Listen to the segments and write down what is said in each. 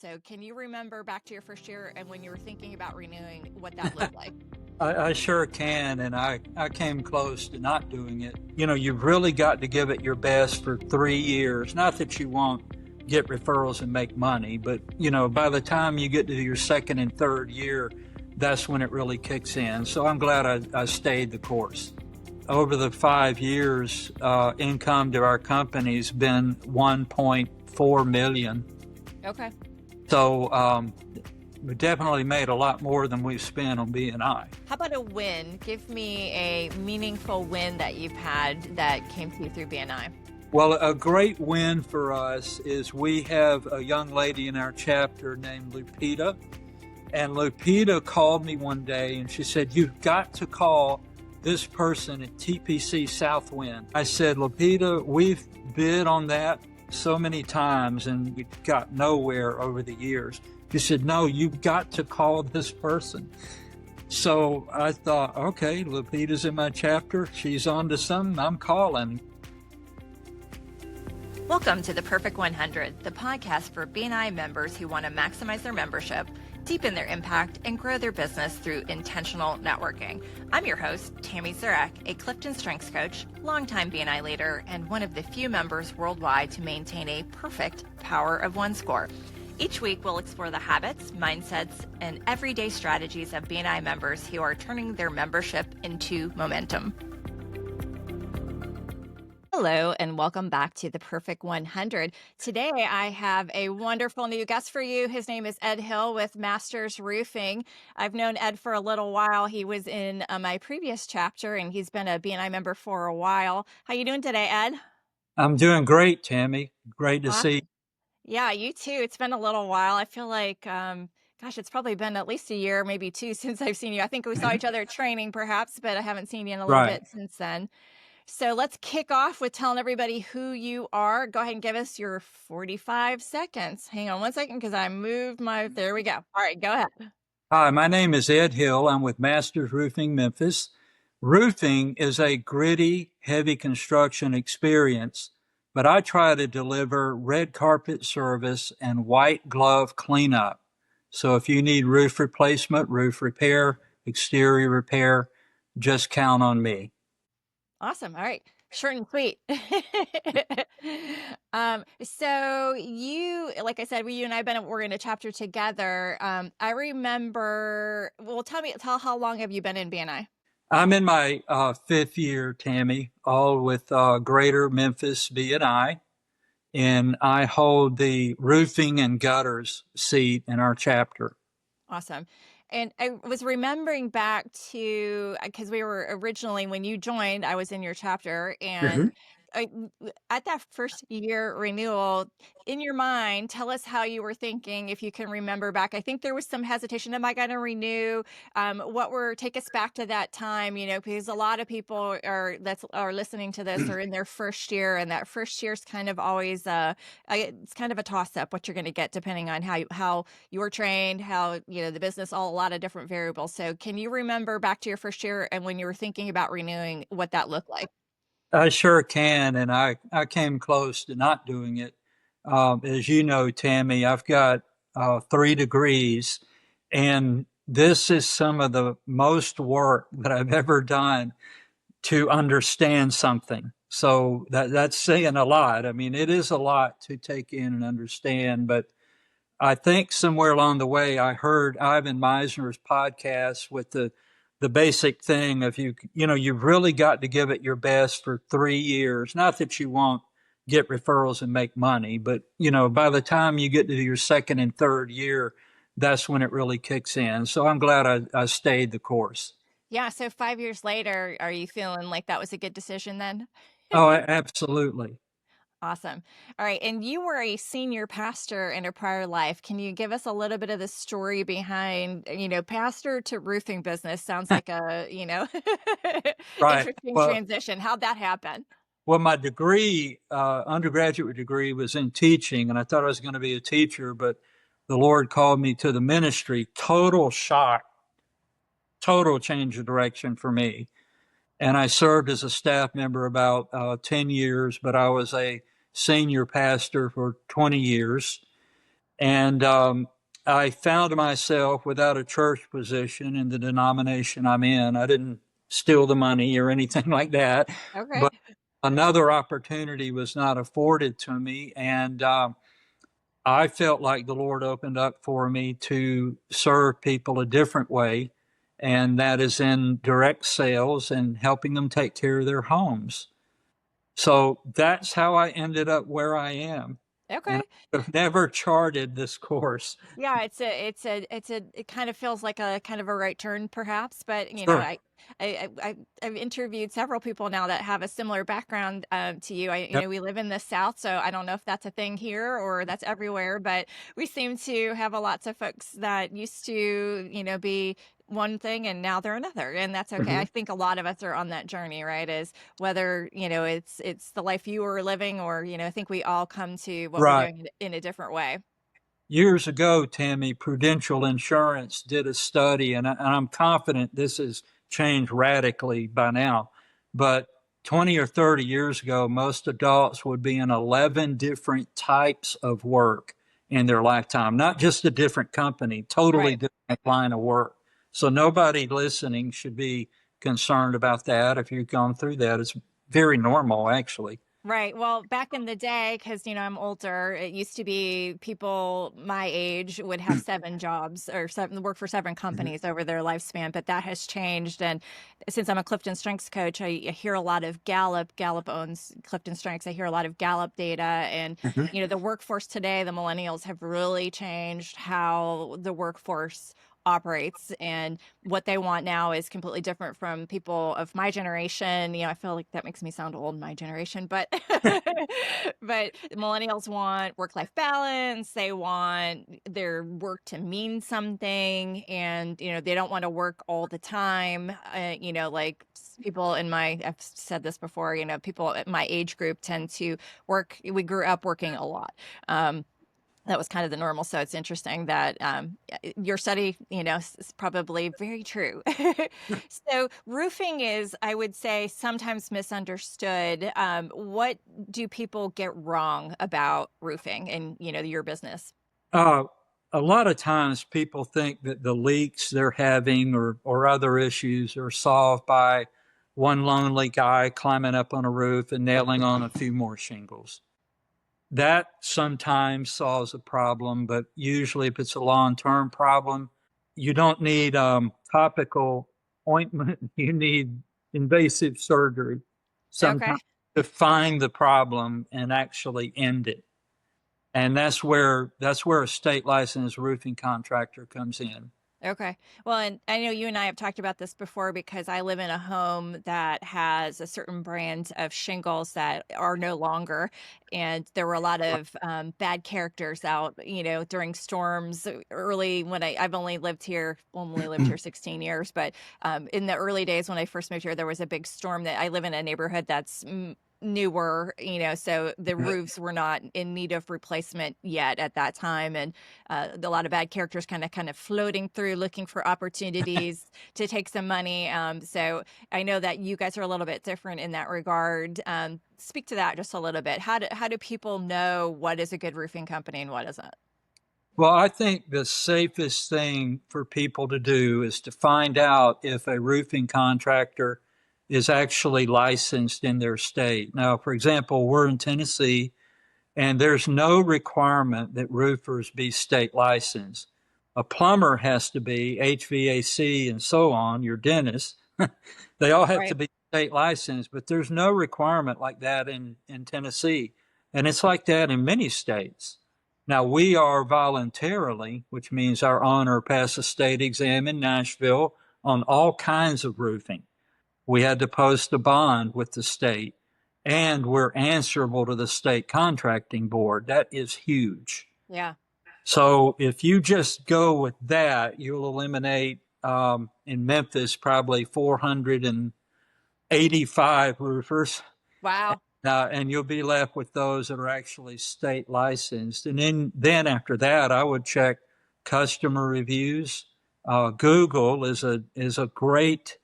So can you remember back to your first year and when you were thinking about renewing, what that looked like? I sure can, and I came close to not doing it. You've really got to give it your best for 3 years. Not that you won't get referrals and make money, but by the time you get to your second and third year, that's when it really kicks in. So I'm glad I stayed the course. Over the 5 years, income to our company's been 1.4 million. Okay. So we definitely made a lot more than we've spent on BNI. How about a win? Give me a meaningful win that you've had that came to you through BNI. Well, a great win for us is we have a young lady in our chapter named Lupita. And Lupita called me one day and she said, "You've got to call this person at TPC Southwind." I said, "Lupita, we've bid on that so many times and we got nowhere over the years." She said, "No, you've got to call this person." So I thought, okay, Lupita's in my chapter. She's on to something. I'm calling. Welcome to the Perfect 100, the podcast for BNI members who want to maximize their membership, deepen their impact, and grow their business through intentional networking. I'm your host, Tammy Zurak, a CliftonStrengths coach, longtime BNI leader, and one of the few members worldwide to maintain a perfect Power of One score. Each week, we'll explore the habits, mindsets, and everyday strategies of BNI members who are turning their membership into momentum. Hello, and welcome back to the Perfect 100. Today, I have a wonderful new guest for you. His name is Ed Hill with Masters Roofing. I've known Ed for a little while. He was in my previous chapter, and he's been a BNI member for a while. How you doing today, Ed? I'm doing great, Tammy. Great to see you. Yeah, you too. It's been a little while. I feel like, gosh, it's probably been at least a year, maybe two, since I've seen you. I think we saw each other at training, perhaps, but I haven't seen you in a little Right. bit since then. So let's kick off with telling everybody who you are. Go ahead and give us your 45 seconds. Hang on one second because I moved there we go. All right, go ahead. Hi, my name is Ed Hill. I'm with Masters Roofing Memphis. Roofing is a gritty, heavy construction experience, but I try to deliver red carpet service and white glove cleanup. So if you need roof replacement, roof repair, exterior repair, just count on me. Awesome. All right. Short and sweet. So you, like I said, you and I we're in a chapter together. I remember, well, tell how long have you been in BNI? I'm in my fifth year, Tammy, all with Greater Memphis BNI, and I hold the roofing and gutters seat in our chapter. Awesome. And I was remembering back to, because we were originally, when you joined, I was in your chapter, and at that first year renewal, in your mind, tell us how you were thinking, if you can remember back. I think there was some hesitation. Am I going to renew? Take us back to that time, because a lot of people are listening to this are in their first year, and that first year is kind of always, it's kind of a toss up what you're going to get depending on how you were trained, how, the business, a lot of different variables. So can you remember back to your first year and when you were thinking about renewing, what that looked like? I sure can, and I came close to not doing it. As you know, Tammy, I've got 3 degrees, and this is some of the most work that I've ever done to understand something. So that's saying a lot. I mean, it is a lot to take in and understand, but I think somewhere along the way I heard Ivan Meisner's podcast with the basic thing of you've really got to give it your best for 3 years. Not that you won't get referrals and make money, but by the time you get to your second and third year, that's when it really kicks in. So I'm glad I stayed the course. Yeah. So 5 years later, are you feeling like that was a good decision then? Oh, absolutely. Awesome. All right. And you were a senior pastor in a prior life. Can you give us a little bit of the story behind, pastor to roofing business? Sounds like a, Right. interesting Well, transition. How'd that happen? my degree, undergraduate degree, was in teaching, and I thought I was going to be a teacher, but the Lord called me to the ministry. Total shock, total change of direction for me. And I served as a staff member about 10 years, but I was a senior pastor for 20 years. And I found myself without a church position in the denomination I'm in. I didn't steal the money or anything like that, Okay. but another opportunity was not afforded to me. And I felt like the Lord opened up for me to serve people a different way, and that is in direct sales and helping them take care of their homes. So that's how I ended up where I am. And Okay. I've never charted this course. Yeah, it kind of feels like a kind of a right turn perhaps, but Sure. I've interviewed several people now that have a similar background to you. Yep. We live in the South, so I don't know if that's a thing here or that's everywhere, but we seem to have a lots of folks that used to, be one thing and now they're another, and that's okay. Mhm. I think a lot of us are on that journey, right? Is whether, it's the life you were living or, I think we all come to what we're Right. doing in a different way. Years ago, Tammy, Prudential Insurance did a study, and I'm confident this has changed radically by now. But 20 or 30 years ago, most adults would be in 11 different types of work in their lifetime, not just a different company, totally Right. different line of work. So nobody listening should be concerned about that. If you've gone through that, it's very normal, actually. Right. Well, back in the day, because I'm older, it used to be people my age would have seven jobs or seven work for seven Mhm. companies over their lifespan, but that has changed. And since I'm a CliftonStrengths coach, I hear a lot of Gallup. Gallup owns CliftonStrengths. I hear a lot of Gallup data, and Mhm. the workforce today, the millennials have really changed how the workforce operates, and what they want now is completely different from people of my generation. I feel like that makes me sound old, my generation, but but millennials want work-life balance. They want their work to mean something, and they don't want to work all the time. Like people in I've said this before, people at my age group tend to work. We grew up working a lot. That was kind of the normal. So it's interesting that your study, is probably very true. So roofing is, I would say, sometimes misunderstood. What do people get wrong about roofing and, your business? Uh, a lot of times people think that the leaks they're having or other issues are solved by one lonely guy climbing up on a roof and nailing on a few more shingles. That sometimes solves a problem, but usually if it's a long-term problem, you don't need topical ointment. You need invasive surgery Okay. sometimes to find the problem and actually end it. And that's where a state licensed roofing contractor comes in. Okay. Well, and I know you and I have talked about this before because I live in a home that has a certain brand of shingles that are no longer. And there were a lot of bad characters out, during storms early when I've only lived here 16 years, but in the early days when I first moved here, there was a big storm that I live in a neighborhood that's newer, so the roofs were not in need of replacement yet at that time. And a lot of bad characters kind of floating through looking for opportunities to take some money. So I know that you guys are a little bit different in that regard. Speak to that just a little bit. How do people know what is a good roofing company and what isn't? Well, I think the safest thing for people to do is to find out if a roofing contractor is actually licensed in their state. Now, for example, we're in Tennessee, and there's no requirement that roofers be state licensed. A plumber has to be, HVAC, and so on, your dentist. They all have to Right. be state licensed, but there's no requirement like that in Tennessee. And it's like that in many states. Now, we are voluntarily, which means our owner passed a state exam in Nashville on all kinds of roofing. We had to post a bond with the state, and we're answerable to the state contracting board. That is huge. Yeah. So if you just go with that, you'll eliminate in Memphis probably 485 roofers, Wow. and you'll be left with those that are actually state licensed. And then after that, I would check customer reviews. Google is a great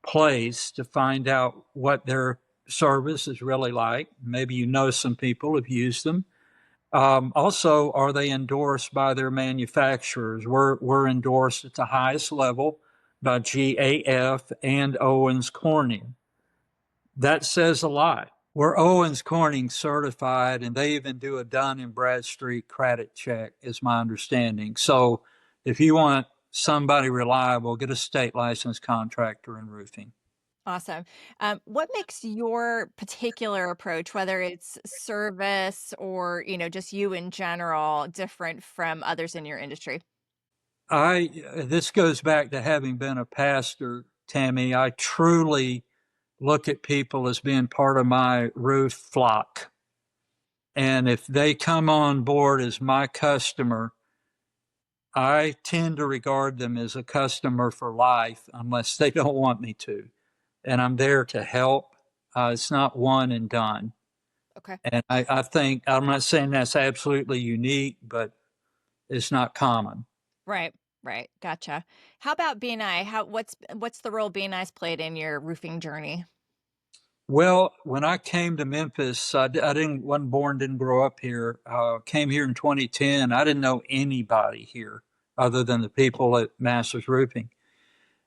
place to find out what their service is really like. Maybe some people have used them. Also, are they endorsed by their manufacturers? We're endorsed at the highest level by GAF and Owens Corning. That says a lot. We're Owens Corning certified, and they even do a Dun and Bradstreet credit check, is my understanding. So if you want somebody reliable, get a state licensed contractor in roofing. Awesome. What makes your particular approach, whether it's service or, just you in general, different from others in your industry? This goes back to having been a pastor, Tammy. I truly look at people as being part of my roof flock. And if they come on board as my customer, I tend to regard them as a customer for life unless they don't want me to. And I'm there to help. It's not one and done. Okay. And I think, I'm not saying that's absolutely unique, but it's not common. Right. Right. Gotcha. How about BNI? What's the role BNI's played in your roofing journey? Well, when I came to Memphis, wasn't born, didn't grow up here. Came here in 2010. I didn't know anybody here other than the people at Masters Roofing.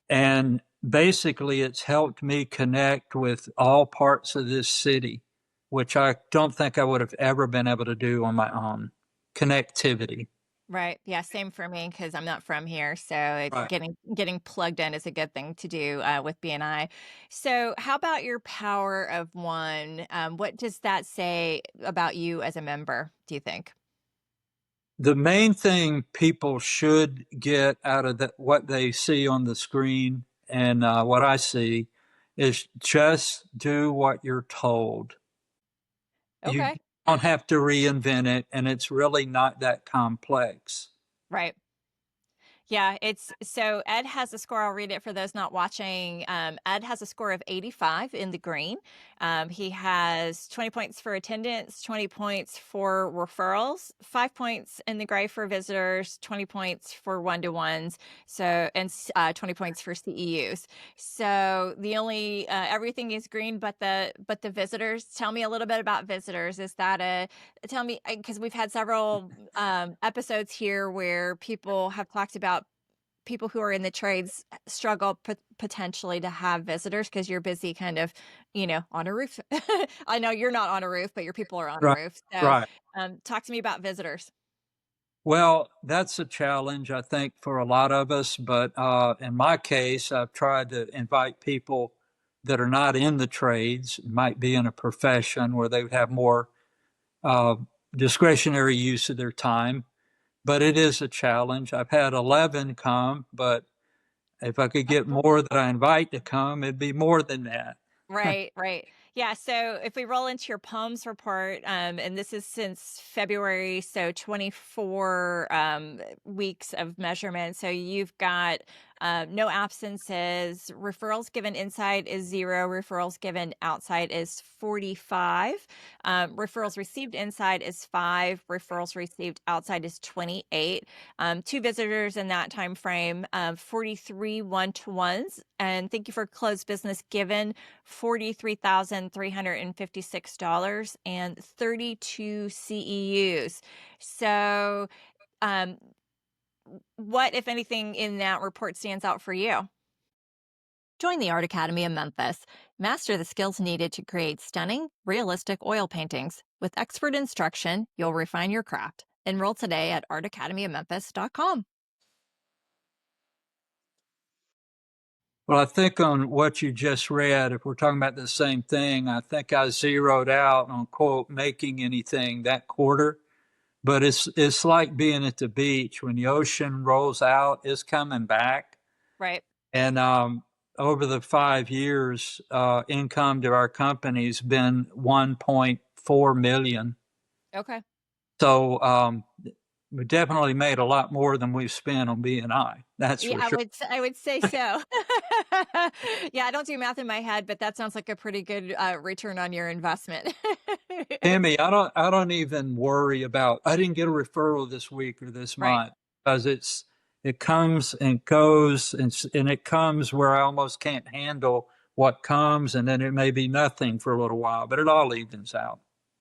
And basically, it's helped me connect with all parts of this city, which I don't think I would have ever been able to do on my own. Connectivity. Right. Yeah. Same for me because I'm not from here. So Right. getting plugged in is a good thing to do with BNI. So how about your power of one? What does that say about you as a member, do you think? The main thing people should get out of what they see on the screen and what I see is just do what you're told. You Okay. don't have to reinvent it, and it's really not that complex. Right. Yeah, it's so Ed has a score. I'll read it for those not watching. Ed has a score of 85 in the green. He has 20 points for attendance, 20 points for referrals, 5 points in the gray for visitors, 20 points for one-to-ones, and 20 points for CEUs. So the only everything is green, but the visitors. Tell me a little bit about visitors. Is that tell me because we've had several episodes here where people have talked about people who are in the trades struggle potentially to have visitors because you're busy kind of, on a roof. I know you're not on a roof, but your people are on a Right. roof. So Right. talk to me about visitors. Well, that's a challenge, I think, for a lot of us. But in my case, I've tried to invite people that are not in the trades, might be in a profession where they would have more uh, discretionary use of their time. But it is a challenge. I've had 11 come, but if I could get more that I invite to come, it'd be more than that. Right, right. Yeah, so if we roll into your POMS report, and this is since February, so 24 weeks of measurement. So you've got no absences. Referrals given inside is 0. Referrals given outside is 45. Referrals received inside is 5. Referrals received outside is 28. 2 visitors in that time frame, 43 one-to-ones. And thank you for closed business given, $43,356 and 32 CEUs. So, um, what, if anything, in that report stands out for you? Join the Art Academy of Memphis. Master the skills needed to create stunning, realistic oil paintings. With expert instruction, you'll refine your craft. Enroll today at artacademyofmemphis.com. Well, I think on what you just read, if we're talking about the same thing, I think I zeroed out on quote making anything that quarter. But it's like being at the beach when the ocean rolls out, it's coming back. Right. And over the 5 years, income to our company's been 1.4 million. Okay. So we definitely made a lot more than we've spent on BNI. That's Yeah, for sure. I would say so. Yeah, I don't do math in my head, but that sounds like a pretty good return on your investment. Tammy, I don't even worry about I didn't get a referral this week or this Right. month because it comes and goes and it comes where I almost can't handle what comes and then it may be nothing for a little while, but it all evens out.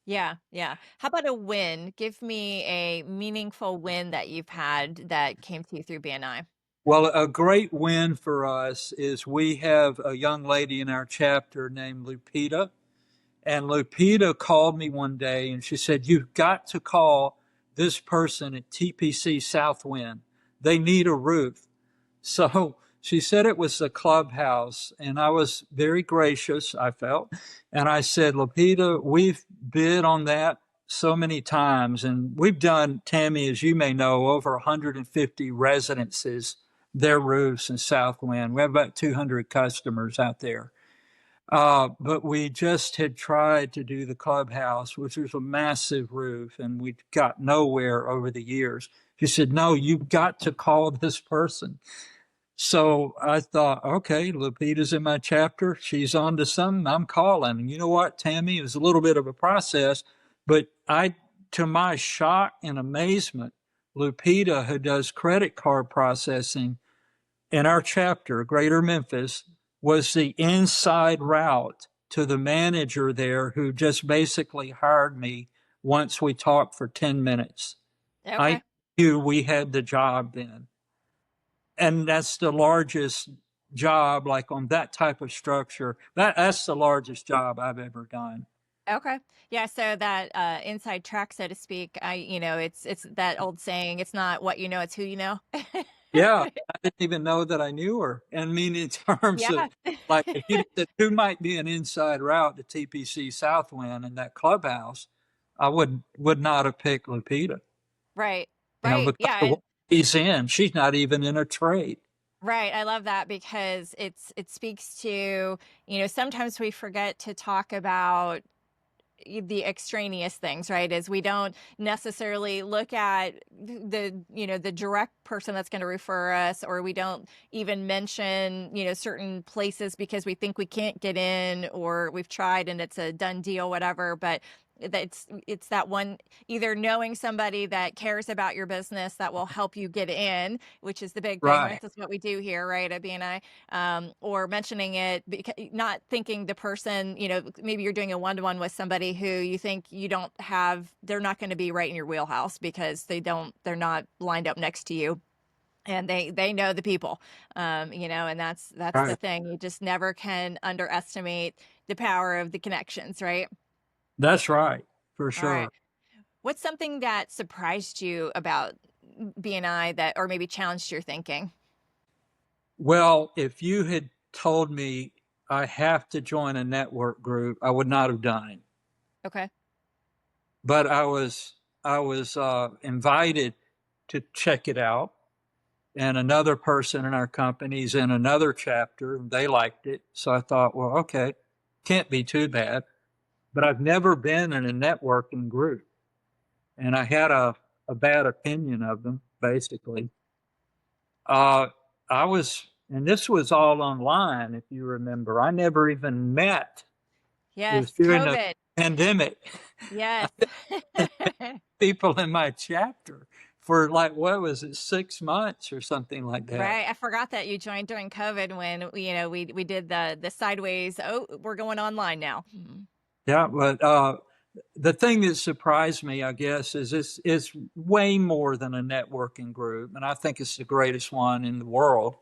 Yeah, yeah. How about a win? Give me a meaningful win that you've had that came to you through BNI. Well, a great win for us is we have a young lady in our chapter named Lupita. And Lupita called me one day and she said, "You've got to call this person at TPC Southwind. They need a roof." So she said it was the clubhouse, and I was very gracious, I felt. And I said, "Lupita, we've bid on that so many times, and we've done, Tammy, as you may know, over 150 residences, their roofs in Southwind. We have about 200 customers out there. But we just had tried to do the clubhouse, which was a massive roof, and we got nowhere over the years." She said, "No, you've got to call this person." So I thought, okay, Lupita's in my chapter. She's on to something. I'm calling. And you know what, Tammy? It was a little bit of a process, but to my shock and amazement, Lupita, who does credit card processing in our chapter, Greater Memphis, was the inside route to the manager there who just basically hired me once we talked for 10 minutes. I Okay. knew we had the job then. And that's the largest job, like on that type of structure. That's the largest job I've ever done. Okay. Yeah, so that inside track, so to speak, it's that old saying, it's not what you know, it's who you know. Yeah, I didn't even know that I knew her. And I mean, in terms of Yeah. like, if you said who might be an inside route to TPC Southwind in that clubhouse, I would not have picked Lupita, Right. Right. because Yeah. of what he's in. She's not even in a trade. Right. I love that because it speaks to, sometimes we forget to talk about the extraneous things, right? Is we don't necessarily look at the direct person that's going to refer us, or we don't even mention, certain places because we think we can't get in, or we've tried and it's a done deal, whatever. But it's that one, either knowing somebody that cares about your business that will help you get in, which is the big thing, right? Right, That's what we do here, right, at BNI. Or mentioning it, not thinking the person, maybe you're doing a one-to-one with somebody who you think they're not going to be right in your wheelhouse because they're not lined up next to you. And they know the people, and that's the right. thing. You just never can underestimate the power of the connections, right? That's right, for All right. sure. What's something that surprised you about BNI that, or maybe challenged your thinking? Well, if you had told me I have to join a network group, I would not have done it. Okay. But I was invited to check it out, and another person in our company's in another chapter. They liked it, so I thought, well, okay, can't be too bad. But I've never been in a networking group, and I had a bad opinion of them, basically. Uh, I was, and this was all online, if you remember. I never even met. It was Yes. during the COVID. pandemic. Yes. People in my chapter for, like, what was it, 6 months or something like that. Right. I forgot that you joined during COVID when we did the sideways. Oh, we're going online now. Mhm. Yeah, but the thing that surprised me, I guess, is it's way more than a networking group, and I think it's the greatest one in the world.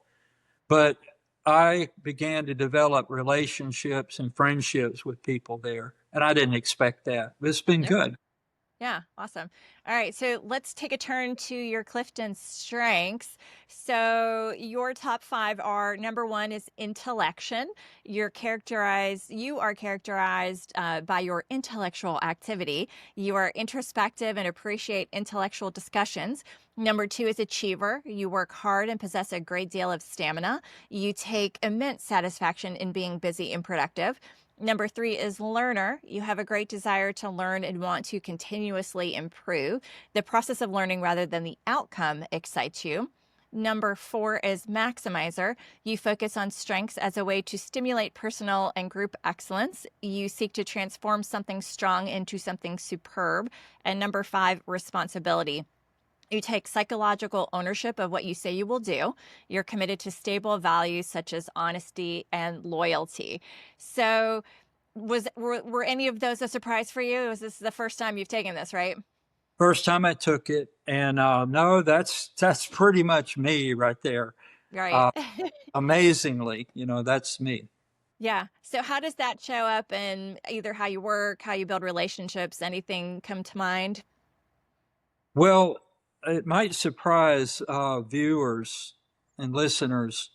But I began to develop relationships and friendships with people there, and I didn't expect that. But it's been Okay. good. Yeah, awesome. All right, so let's take a turn to your Clifton strengths. So your top five are: number one is intellection. You are characterized by your intellectual activity. You are introspective and appreciate intellectual discussions. Number two is achiever. You work hard and possess a great deal of stamina. You take immense satisfaction in being busy and productive. Number three is learner. You have a great desire to learn and want to continuously improve. The process of learning rather than the outcome excites you. Number four is maximizer. You focus on strengths as a way to stimulate personal and group excellence. You seek to transform something strong into something superb. And number five, responsibility. You take psychological ownership of what you say you will do. You're committed to stable values such as honesty and loyalty. So, Were any of those a surprise for you? Was this the first time you've taken this, right? First time I took it, and no, that's pretty much me right there. Right. Uh, Amazingly, that's me. Yeah. So how does that show up in either how you work, how you build relationships, anything come to mind? Well, it might surprise viewers and listeners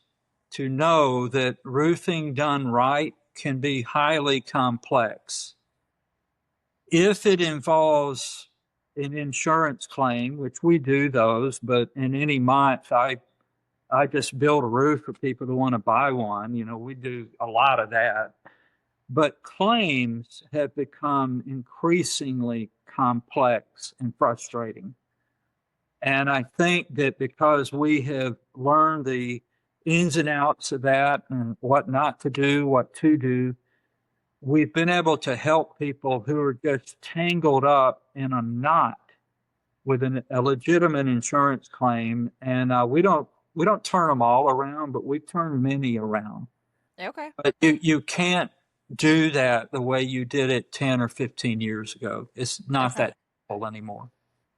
to know that roofing done right can be highly complex. If it involves an insurance claim, which we do those, but in any month, I just build a roof for people who want to buy one. We do a lot of that. But claims have become increasingly complex and frustrating. And I think that because we have learned the ins and outs of that and what not to do, what to do, we've been able to help people who are just tangled up in a knot with a legitimate insurance claim. And we don't turn them all around, but we turn many around. Okay. But you can't do that the way you did it 10 or 15 years ago. It's not Okay. that simple anymore.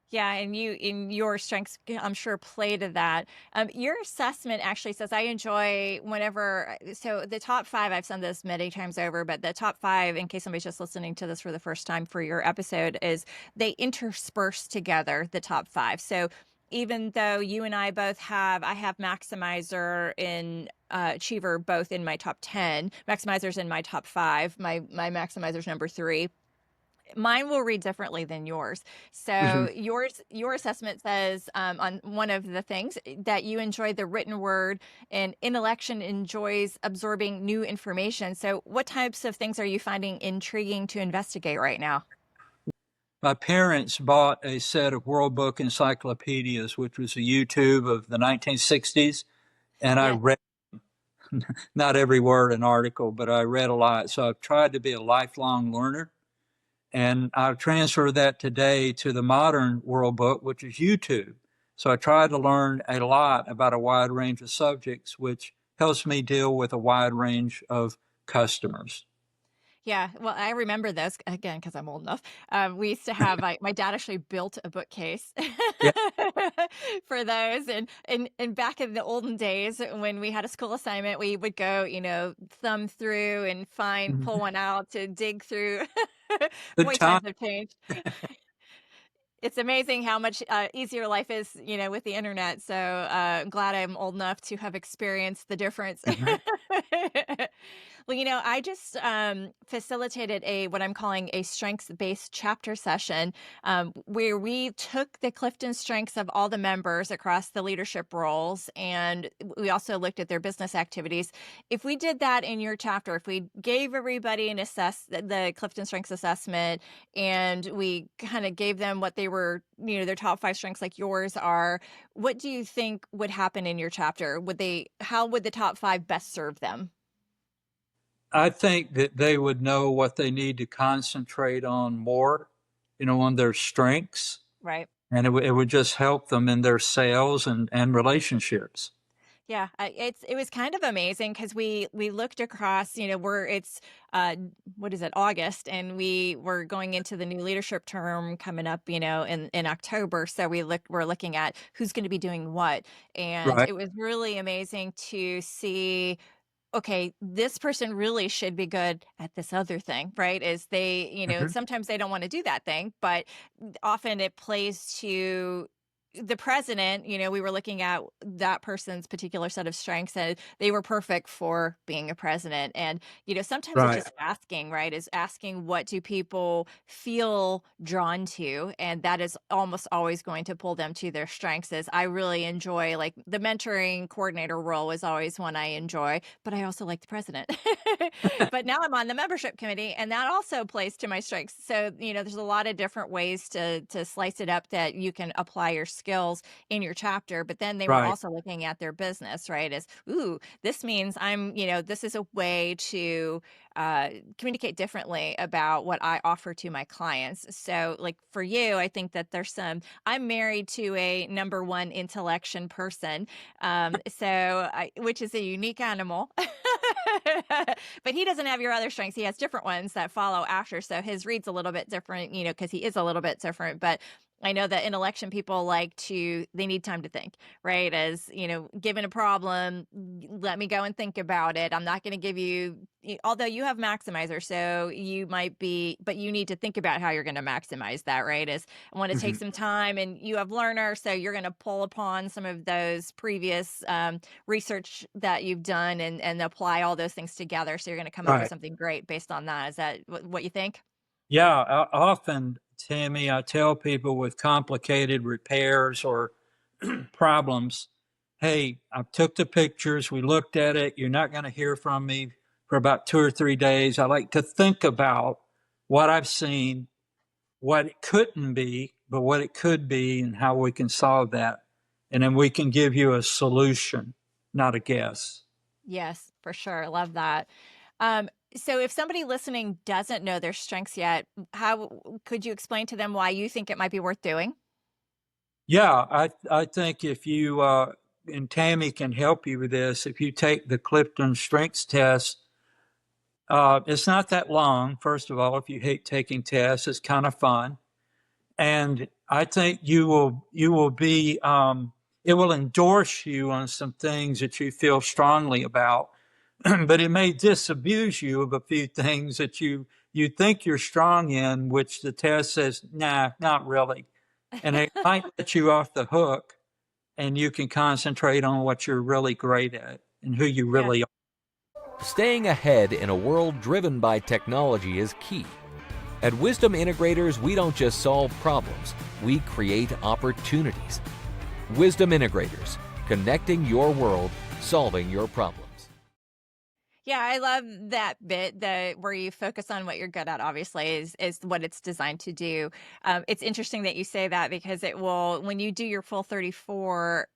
Yeah, and you in your strengths, I'm sure, play to that. Your assessment actually says I enjoy whenever. So the top five, I've said this many times over, but the top five, in case somebody's just listening to this for the first time for your episode, is they intersperse together the top five. So even though you and I both I have Maximizer in Achiever both in my top 10, Maximizer's in my top five. My Maximizer's number three. Mine will read differently than yours. So Mhm. your assessment says on one of the things that you enjoy the written word, and Intellection enjoys absorbing new information. So what types of things are you finding intriguing to investigate right now? My parents bought a set of World Book encyclopedias, which was a YouTube of the 1960s, and I Yes. read not every word an article, but I read a lot. So I've tried to be a lifelong learner, and I've transferred that today to the modern World Book, which is YouTube. So I try to learn a lot about a wide range of subjects, which helps me deal with a wide range of customers. Yeah, well, I remember those again because I'm old enough. We used to have my dad actually built a bookcase Yeah. for those, and back in the olden days when we had a school assignment, we would go, thumb through and pull Mhm. one out to dig through. Good Boy, time. times have changed. It's amazing how much easier life is, with the internet. So I'm glad I'm old enough to have experienced the difference. Mhm. Well, I just facilitated what I'm calling a strengths-based chapter session, where we took the Clifton strengths of all the members across the leadership roles, and we also looked at their business activities. If we did that in your chapter, if we gave everybody the Clifton strengths assessment, and we kind of gave them what they were, their top five strengths like yours are, what do you think would happen in your chapter? How would the top five best serve them? I think that they would know what they need to concentrate on more, on their strengths, Right. and it would just help them in their sales and relationships. Yeah, it was kind of amazing because we looked across, it's uh what is it, August, and we were going into the new leadership term coming up, in October. So we're looking at who's going to be doing what, and Right. it was really amazing to see. Okay, this person really should be good at this other thing, right? Is they, Mhm. sometimes they don't want to do that thing, but often it plays to the president. We were looking at that person's particular set of strengths, and they were perfect for being a president. And sometimes it's Right. just asking, right? Is asking, what do people feel drawn to, and that is almost always going to pull them to their strengths. Is I really enjoy, like, the mentoring coordinator role is always one I enjoy, but I also like the president. But now I'm on the membership committee, and that also plays to my strengths. So, there's a lot of different ways to slice it up that you can apply your skills in your chapter. But then they were Right. also looking at their business, right? As, ooh, this means this is a way to communicate differently about what I offer to my clients. So, like for you, I think that I'm married to a number one intellection person. Which is a unique animal. But he doesn't have your other strengths. He has different ones that follow after. So his read's a little bit different, because he is a little bit different. But I know that intellection people they need time to think, right? As, given a problem, let me go and think about it. I'm not going to give you, although you have maximizer, so you might be, but you need to think about how you're going to maximize that, right? As I want to take Mhm. some time, and you have learner, so you're going to pull upon some of those previous research that you've done and apply all those things together. So you're going to come up with Right. something great based on that. Is that what you think? Yeah, often, Tammy, I tell people with complicated repairs or problems, hey, I took the pictures, we looked at it, you're not going to hear from me for about 2 or 3 days. I like to think about what I've seen, what it couldn't be, but what it could be, and how we can solve that. And then we can give you a solution, not a guess. Yes, for sure. Love that. Um, so if somebody listening doesn't know their strengths yet, how could you explain to them why you think it might be worth doing? Yeah, I think if you and Tammy can help you with this, if you take the Clifton Strengths test, it's not that long. First of all, if you hate taking tests, it's kind of fun, and I think you will be it will endorse you on some things that you feel strongly about, but it may disabuse you of a few things that you think you're strong in, which the test says, nah, not really, and it might let you off the hook and you can concentrate on what you're really great at and who you Yeah. really are. Staying ahead in a world driven by technology is key. At Wisdom Integrators, we don't just solve problems, we create opportunities. Wisdom Integrators, connecting your world, solving your problems. Yeah, I love that bit that where you focus on what you're good at, obviously, is what it's designed to do. It's interesting that you say that because it will, when you do your full 34,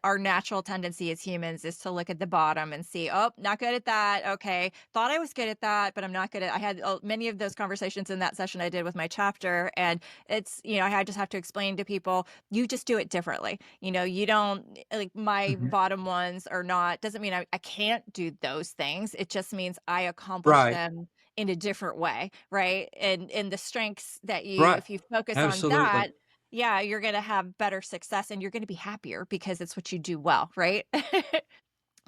our natural tendency as humans is to look at the bottom and see, oh, not good at that. Okay, thought I was good at that, but I'm not good at. I had many of those conversations in that session I did with my chapter, and it's, I just have to explain to people, you just do it differently. You don't like my Mhm. bottom ones are not, doesn't mean I can't do those things. It just means I accomplish Right, them in a different way, right? And the strengths that right. if you focus on Absolutely. that, yeah, you're going to have better success and you're going to be happier because it's what you do well, right?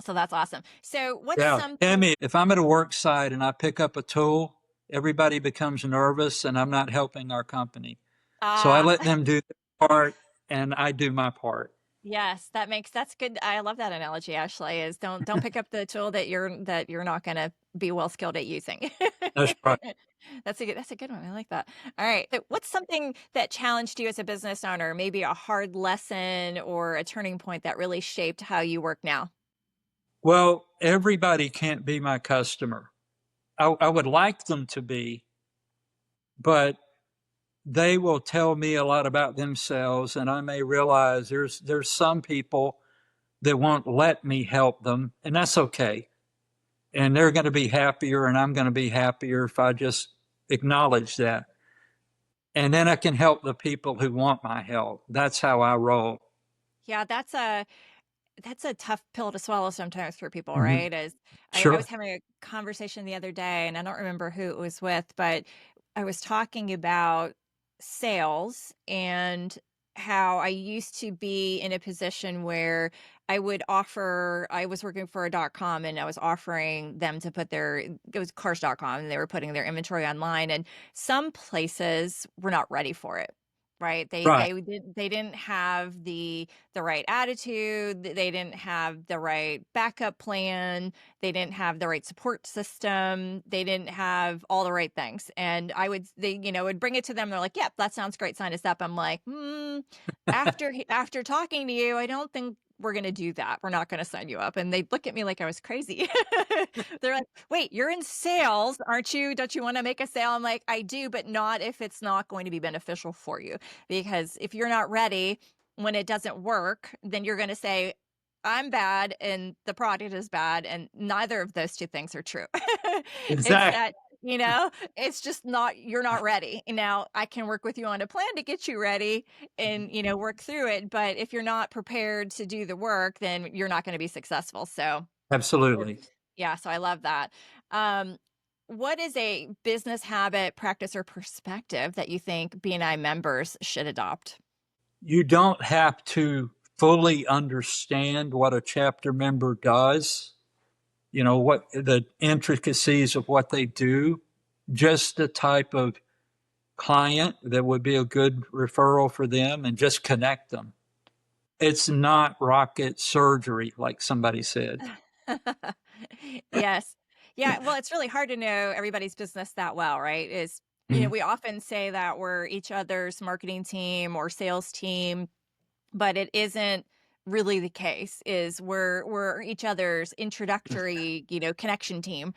So that's awesome. So what's Yeah. something Tammy, if I'm at a work site and I pick up a tool, everybody becomes nervous and I'm not helping our company. So I ah let them do their part and I do my part. yes, that's good. I love that analogy actually is don't pick up the tool that you're not going to be well skilled at using. That's right. That's a good one. I like that. All right. So what's something that challenged you as a business owner? Maybe a hard lesson or a turning point that really shaped how you work now? Well, everybody can't be my customer. I would like them to be, but they will tell me a lot about themselves, and I may realize there's some people that won't let me help them, and that's okay. And they're going to be happier, and I'm going to be happier if I just acknowledge that. And then I can help the people who want my help. That's how I roll. Yeah, that's a tough pill to swallow sometimes for people, Hmm. right? As I was Sure. having a conversation the other day, and I don't remember who it was with, but I was talking about sales and how I used to be in a position where I was working for a .com and I was offering them to put it was cars.com and they were putting their inventory online and some places were not ready for it. Right. Right. They didn't have the right attitude, they didn't have the right backup plan, they didn't have the right support system, they didn't have all the right things. And would bring it to them. They're like, "Yep, that sounds great. Sign us up." I'm like, after talking to you, I don't think we're going to do that. We're not going to sign you up." And they look at me like I was crazy. They're like, "Wait, you're in sales, aren't you? Don't you want to make a sale?" I'm like, "I do, but not if it's not going to be beneficial for you. Because if you're not ready, when it doesn't work, then you're going to say, I'm bad and the product is bad. And neither of those two things are true. It's Exactly. that, it's just not, you're not ready. Now, I can work with you on a plan to get you ready and, work through it. But if you're not prepared to do the work, then you're not going to be successful. So, Absolutely. Yeah, so I love that. Um, what is a business habit, practice, or perspective that you think BNI members should adopt? You don't have to fully understand what a chapter member does, what the intricacies of what they do, just the type of client that would be a good referral for them, and just connect them. It's not rocket surgery, like somebody said. Yes. Yeah, well, it's really hard to know everybody's business that well, right? Mhm. We often say that we're each other's marketing team or sales team, but it isn't really the case. Is we're each other's introductory, connection team.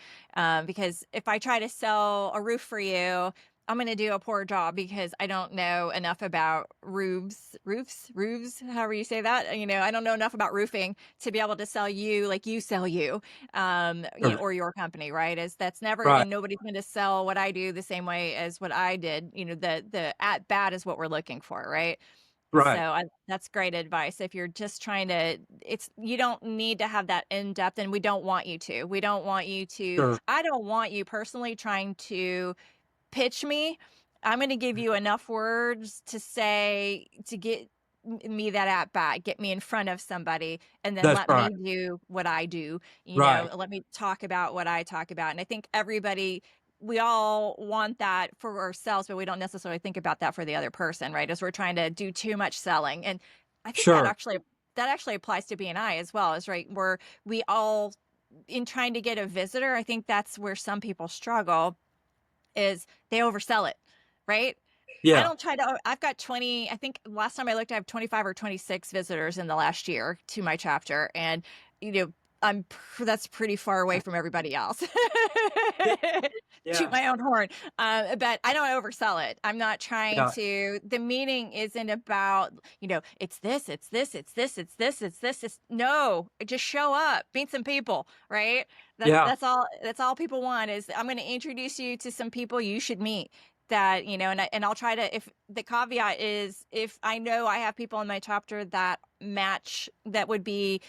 Because if I try to sell a roof for you, I'm going to do a poor job because I don't know enough about roofs, however you say that. I don't know enough about roofing to be able to sell you like you sell you, Sure. or your company, right? Is that's never, Right, and nobody's going to sell what I do the same way as what I did. The at bat is what we're looking for, right? So right. that's great advice. If you're just trying to, you don't need to have that in depth, and we don't want you to. We don't want you to. Sure. I don't want you personally trying to pitch me. I'm going to give you enough words to say to get me that at bat, get me in front of somebody, and then That's let right. me do what I do. Right. Let me talk about what I talk about. And I think we all want that for ourselves, but we don't necessarily think about that for the other person, right? As we're trying to do too much selling. And I think Sure. that actually applies to BNI as well, is right where we all, in trying to get a visitor, I think that's where some people struggle, is they oversell it, right? I Yeah. don't try to, I've got 20, I think last time I looked, I have 25 or 26 visitors in the last year to my chapter. And, you know, that's pretty far away from everybody else. Yeah. Toot Yeah. my own horn. But I don't oversell it. I'm not trying Yeah. to, the meeting isn't about, it's this, it's this, it's this, it's this, it's this, it's no, just show up, meet some people, right? That's Yeah. that's all that's all people want, is I'm going to introduce you to some people you should meet, that, and I'll try to, if the caveat is, if I know I have people in my chapter that match, that would be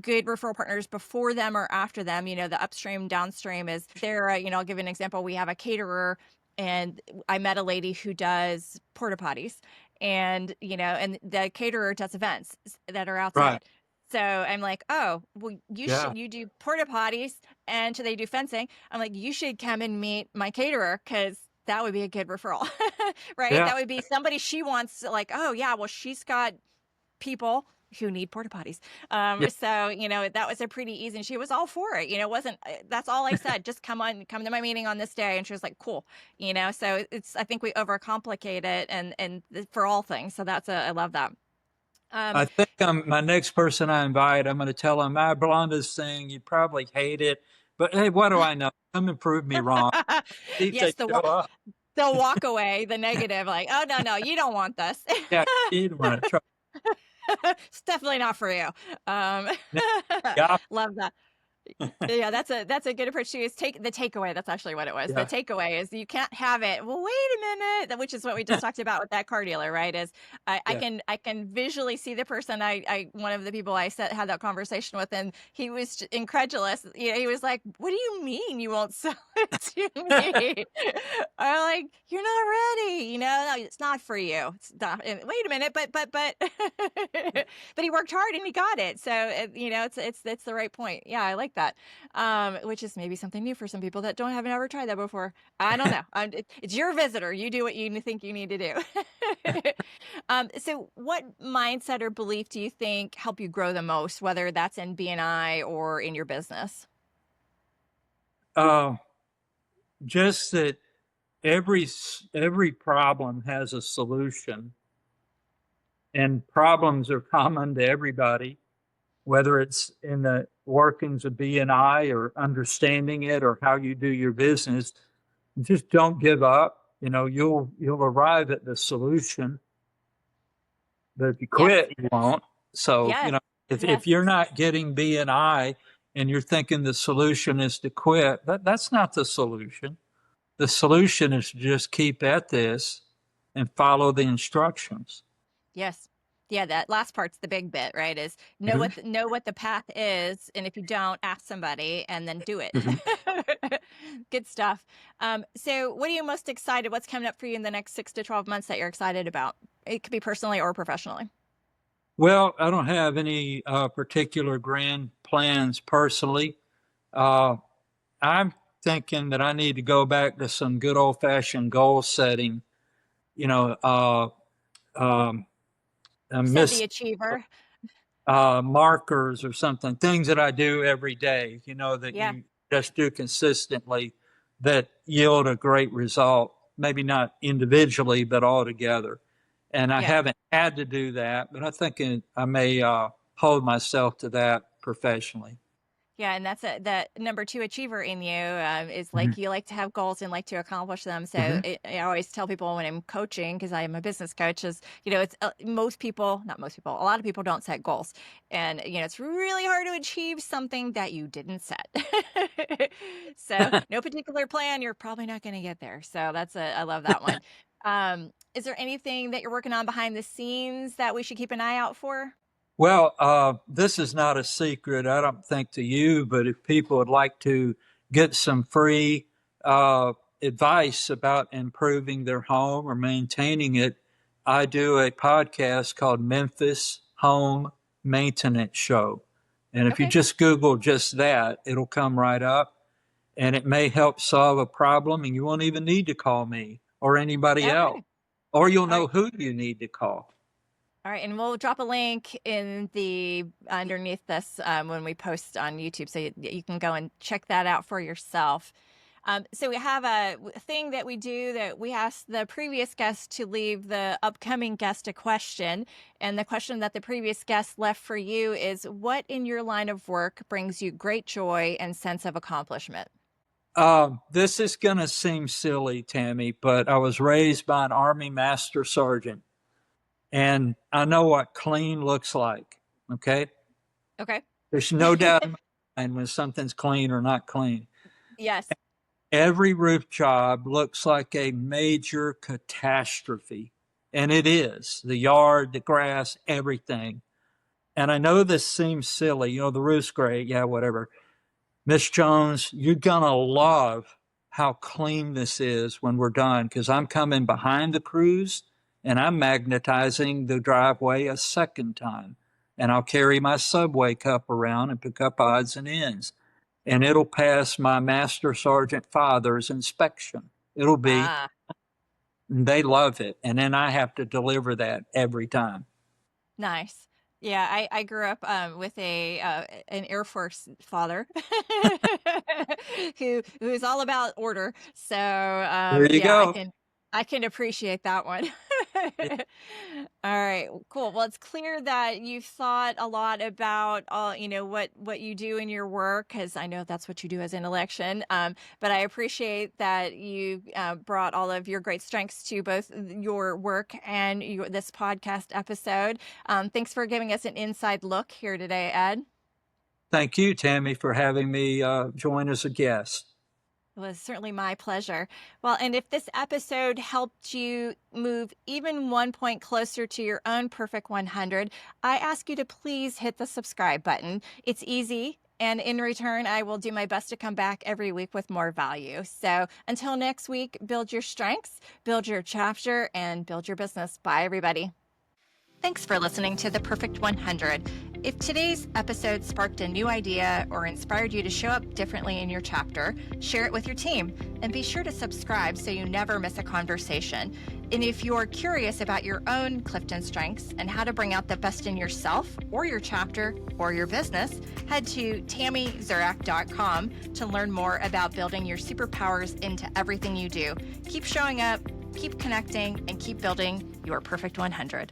good referral partners before them or after them, the upstream, downstream is there. I'll give you an example. We have a caterer, and I met a lady who does porta potties, and, and the caterer does events that are Right. outside. So I'm like, oh, well, Yeah. you do porta potties, and so they do fencing. I'm like, you should come and meet my caterer, because that would be a good referral, right? Yeah. That would be somebody she wants, like, oh yeah, well, she's got people who need porta potties. Yeah. So, that was a pretty easy, and she was all for it. It wasn't, that's all I said, just come to my meeting on this day. And she was like, cool. So I think we overcomplicate it, and for all things. So I love that. Um, I think my next person I invite, I'm going to tell him my blondest thing. You'd probably hate it, but hey, what do I know? Come and prove me wrong. See if yes, they show up. the walk away, the negative, like, oh no, you don't want this. Yeah. You'd want to try. It's definitely not for you. Um, Yeah. love that. Yeah, that's a good approach too. Is take the takeaway. That's actually what it was. The Yeah. takeaway is you can't have it. Well, wait a minute, which is what we just talked about with that car dealer, right? Is Yeah. I can visually see the person. One of the people I had that conversation with, and he was incredulous. He was like, "What do you mean you won't sell it to me?" I'm like, "You're not ready. No, it's not for you. It's not." And wait a minute, but but he worked hard and he got it. So it's the right point. Yeah, I like that. Which is maybe something new for some people that haven't ever tried that before. I don't know. It's your visitor. You do what you think you need to do. So what mindset or belief do you think help you grow the most, whether that's in BNI or in your business? Uh, just that every problem has a solution, and problems are common to everybody, whether it's in the workings of BNI or understanding it or how you do your business. Just don't give up. You'll arrive at the solution, but if you Yes. quit, you won't. So, Yes. if Yes. you're not getting BNI and you're thinking the solution is to quit, that's not the solution. The solution is to just keep at this and follow the instructions. Yes. Yeah, that last part's the big bit, right? Is Mhm. know what the path is, and if you don't, ask somebody and then do it. Mhm. Good stuff. So what are you most excited? What's coming up for you in the next 6 to 12 months that you're excited about? It could be personally or professionally. Well, I don't have any particular grand plans personally. Uh, I'm thinking that I need to go back to some good old fashioned goal setting. You know, um, You said the miss achiever. markers or something, things that I do every day, that Yeah, you just do consistently that yield a great result, maybe not individually, but all together. And I yeah. haven't had to do that, but I think I may hold myself to that professionally. Yeah, and that's that number two achiever in you is Hmm. like you like to have goals and like to accomplish them. So Hmm. I always tell people when I'm coaching, because I am a business coach, is it's most people, not most people, a lot of people don't set goals, and it's really hard to achieve something that you didn't set. So no particular plan, you're probably not going to get there. So I love that one. Is there anything that you're working on behind the scenes that we should keep an eye out for? Well, this is not a secret, I don't think, to you, but if people would like to get some free uh, advice about improving their home or maintaining it, I do a podcast called Memphis Home Maintenance Show. And if you Okay. just Google just that, it'll come right up and it may help solve a problem, and you won't even need to call me or anybody else, Okay. or you'll All know right. who you need to call. All right, and we'll drop a link in the underneath this when we post on YouTube, so you can go and check that out for yourself. So we have a thing that we do that we ask the previous guest to leave the upcoming guest a question, and the question that the previous guest left for you is, "What in your line of work brings you great joy and sense of accomplishment?" This is going to seem silly, Tammy, but I was raised by an Army Master Sergeant, and I know what clean looks like. Okay. Okay. There's no doubt in my mind when something's clean or not clean. Yes. Every roof job looks like a major catastrophe, and it is the yard, the grass, everything. And I know this seems silly. The roof's great. Yeah, whatever. Miss Jones, you're going to love how clean this is when we're done, because I'm coming behind the crews and I'm magnetizing the driveway a second time. And I'll carry my subway cup around and pick up odds and ends. And it'll pass my Master Sergeant father's inspection. It'll be, Ah. they love it. And then I have to deliver that every time. Nice. Yeah, I grew up with an Air Force father who is all about order. So There you yeah, go. I can appreciate that one. All right, cool. Well, it's clear that you've thought a lot about what you do in your work, because I know that's what you do as Intellection. But I appreciate that you brought all of your great strengths to both your work and this podcast episode. Thanks for giving us an inside look here today, Ed. Thank you, Tammy, for having me join as a guest. It was certainly my pleasure. Well, and if this episode helped you move even 1 point closer to your own perfect 100, I ask you to please hit the subscribe button. It's easy. And in return, I will do my best to come back every week with more value. So until next week, build your strengths, build your chapter, and build your business. Bye, everybody. Thanks for listening to The Perfect 100. If today's episode sparked a new idea or inspired you to show up differently in your chapter, share it with your team, and be sure to subscribe so you never miss a conversation. And if you're curious about your own Clifton strengths and how to bring out the best in yourself or your chapter or your business, head to TammyZurak.com to learn more about building your superpowers into everything you do. Keep showing up, keep connecting, and keep building your perfect 100.